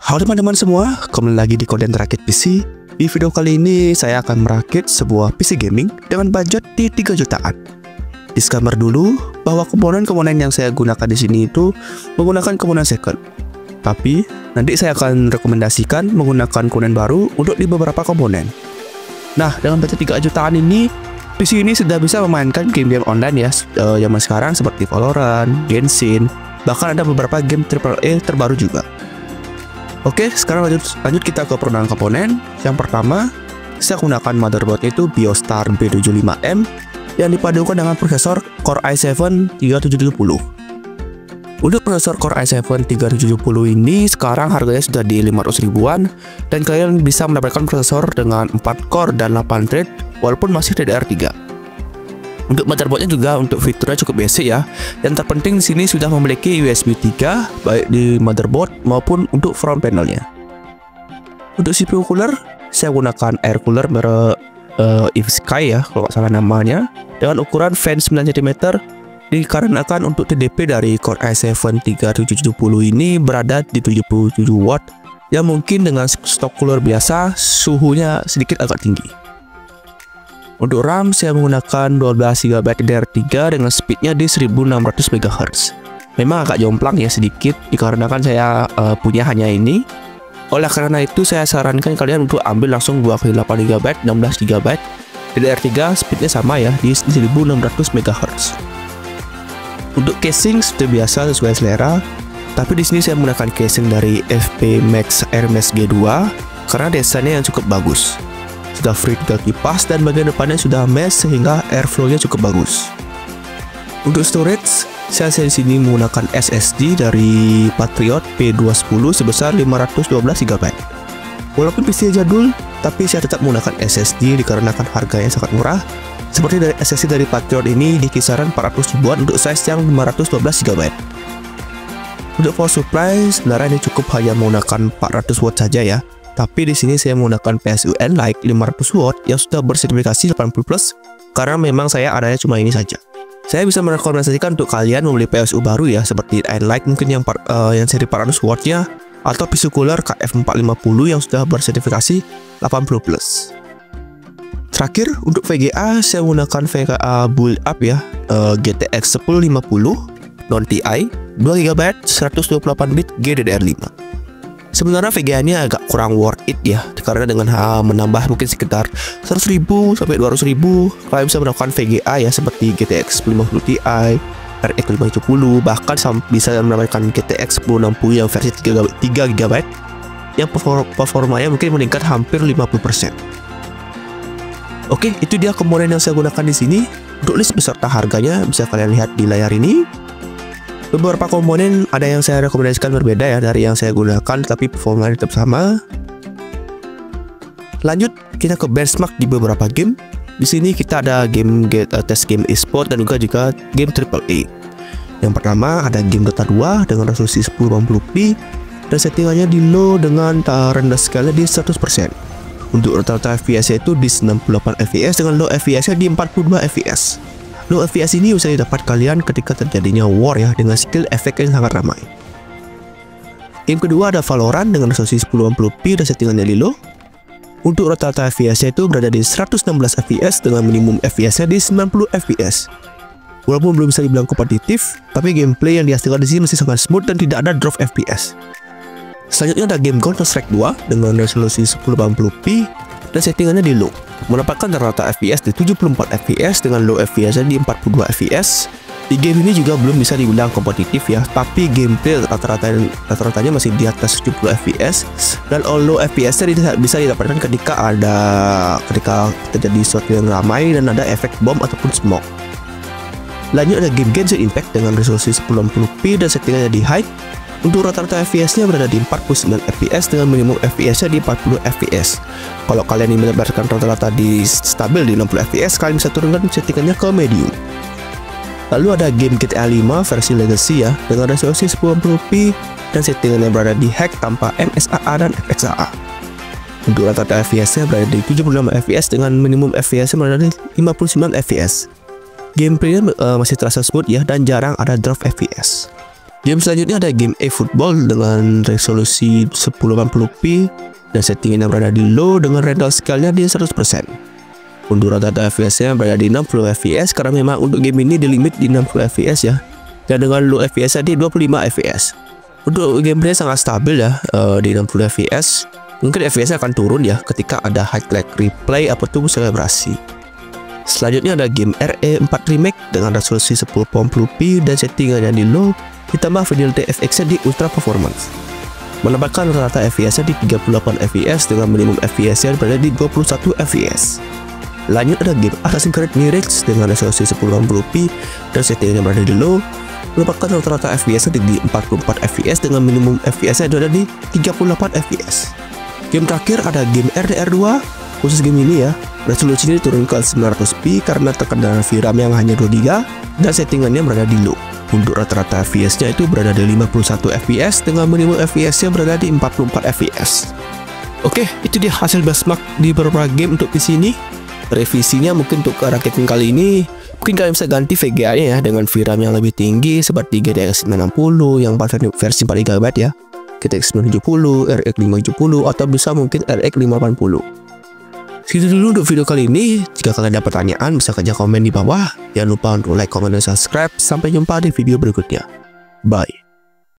Halo teman-teman semua, kembali lagi di konten rakit PC. Di video kali ini saya akan merakit sebuah PC gaming dengan budget di 3 jutaan. Disclaimer dulu bahwa komponen-komponen yang saya gunakan di sini itu menggunakan komponen second. Tapi nanti saya akan rekomendasikan menggunakan komponen baru untuk di beberapa komponen. Nah, dengan budget 3 jutaan ini, PC ini sudah bisa memainkan game-game online ya zaman sekarang seperti Valorant, Genshin, bahkan ada beberapa game AAA terbaru juga. Oke, sekarang lanjut kita ke perubahan komponen. Yang pertama, saya gunakan motherboard itu Biostar B75M yang dipadukan dengan prosesor Core i7 3770. Untuk prosesor Core i7 3770 ini sekarang harganya sudah di 500 ribuan dan kalian bisa mendapatkan prosesor dengan 4 core dan 8 thread walaupun masih DDR3. Untuk motherboardnya juga untuk fiturnya cukup basic ya. Yang terpenting di sini sudah memiliki USB 3 baik di motherboard maupun untuk front panelnya. Untuk CPU cooler saya gunakan air cooler merek Sky ya kalau nggak salah namanya, dengan ukuran fan 9 cm dikarenakan untuk TDP dari Core i7 3770 ini berada di 77 watt yang mungkin dengan stok cooler biasa suhunya sedikit agak tinggi. Untuk RAM saya menggunakan 12 GB DDR3 dengan speednya di 1600 MHz. Memang agak jomplang ya sedikit dikarenakan saya punya hanya ini. Oleh karena itu saya sarankan kalian untuk ambil langsung 2 kali 8 GB 16 GB. DDR3 speednya sama ya di 1600 MHz. Untuk casing sudah biasa sesuai selera, tapi di sini saya menggunakan casing dari FP Max Hermes G2 karena desainnya yang cukup bagus. Sudah free tinggal kipas dan bagian depannya sudah mesh sehingga airflow-nya cukup bagus. Untuk storage, saya di sini menggunakan SSD dari Patriot P210 sebesar 512 GB. Walaupun PC jadul, tapi saya tetap menggunakan SSD dikarenakan harganya sangat murah. Seperti dari SSD dari Patriot ini di kisaran 400 ribuan untuk size yang 512 GB. Untuk power supply, sebenarnya ini cukup hanya menggunakan 400 watt saja ya. Tapi di sini saya menggunakan PSU Enlight 500 watt yang sudah bersertifikasi 80+ karena memang saya adanya cuma ini saja. Saya bisa merekomendasikan untuk kalian membeli PSU baru ya, seperti Enlight mungkin yang seri 400 wattnya atau PC cooler KF450 yang sudah bersertifikasi 80+. Terakhir untuk VGA saya menggunakan VGA build up ya, GTX 1050 non TI 2 GB 128 bit GDDR5. Sebenarnya VGA-nya agak kurang worth it ya, karena dengan menambah mungkin sekitar 100.000 sampai 200.000 kalian bisa mendapatkan VGA ya seperti GTX 1050 Ti, RX 570, bahkan bisa mendapatkan GTX 1060 yang versi 3 GB yang performanya mungkin meningkat hampir 50%. Oke, itu dia komponen yang saya gunakan di sini. Untuk list beserta harganya bisa kalian lihat di layar ini. Beberapa komponen ada yang saya rekomendasikan berbeda ya dari yang saya gunakan, tapi performanya tetap sama. Lanjut kita ke benchmark di beberapa game. Di sini kita ada game tes game e-sport dan juga game AAA. Yang pertama ada game Dota 2 dengan resolusi 1080p dan settingannya di low dengan render scale di 100%. Untuk rata-rata FPS itu di 98 fps dengan low FPS-nya di 42 fps. Low FPS ini bisa didapat kalian ketika terjadinya war ya, dengan skill efek yang sangat ramai. Game kedua ada Valorant dengan resolusi 1080p dan settingannya di low. Untuk rata-rata FPS itu berada di 116 fps dengan minimum FPS-nya di 90 fps. Walaupun belum bisa dibilang kompetitif, tapi gameplay yang dihasilkan di sini masih sangat smooth dan tidak ada drop FPS. Selanjutnya ada game Counter-Strike 2 dengan resolusi 1080p dan settingannya di low, mendapatkan rata-rata FPS di 74 fps dengan low FPS di 42 fps. Di game ini juga belum bisa dibilang kompetitif ya, tapi gameplay rata-ratanya masih di atas 70 fps dan low FPS-nya bisa didapatkan ketika terjadi sesuatu yang ramai dan ada efek bom ataupun smoke. Lanjut ada game Genshin Impact dengan resolusi 1080p dan settingannya di high. Untuk rata-rata FPS-nya berada di 49 fps dengan minimum FPS-nya di 40 fps. Kalau kalian ingin mendapatkan rata-rata di stabil di 60 fps, kalian bisa turunkan settingannya ke medium. Lalu ada game GTA 5 versi Legacy ya, dengan resolusi 1080p dan settingannya berada di hack tanpa MSAA dan FXAA. Untuk rata-rata FPS-nya berada di 75 fps dengan minimum FPS-nya berada di 59 fps. Gameplaynya masih terasa smooth ya dan jarang ada drop FPS. Game selanjutnya ada game eFootball dengan resolusi 1080p dan settingan yang berada di low dengan render scale-nya di 100%. Untuk rata-rata FPS-nya berada di 60 fps karena memang untuk game ini dilimit di 60 fps ya. Dan dengan low FPS-nya di 25 fps. Untuk gameplay sangat stabil ya di 60 fps. Mungkin FPS-nya akan turun ya ketika ada highlight replay ataupun selebrasi. Selanjutnya ada game RE4 Remake dengan resolusi 1080p dan settingannya di low ditambah fidelity FX-nya di ultra performance. Menambahkan rata-rata FPS-nya di 38 fps dengan minimum FPS-nya berada di 21 fps. Lanjut ada game Assassin's Creed Mirage dengan resolusi 1080p dan settingannya berada di low, menambahkan rata-rata FPS-nya di 44 fps dengan minimum FPS-nya berada di 38 fps. Game terakhir ada game RDR2. Khusus game ini ya, resolusinya diturunkan 900p karena terkendala VRAM yang hanya 2 GB dan settingannya berada di low. Untuk rata-rata FPS-nya itu berada di 51 fps dengan minimum FPS-nya berada di 44 fps. Oke, itu dia hasil benchmark di beberapa game untuk PC ini. Revisinya mungkin untuk rakitan kali ini mungkin kalian bisa ganti VGA-nya ya dengan VRAM yang lebih tinggi seperti GTX 960 yang versi 4 GB ya, GTX 970, RX 570 atau bisa mungkin RX 580. Segitu dulu untuk video kali ini. Jika kalian ada pertanyaan bisa kerja komen di bawah. Jangan lupa untuk like, comment, dan subscribe. Sampai jumpa di video berikutnya. Bye.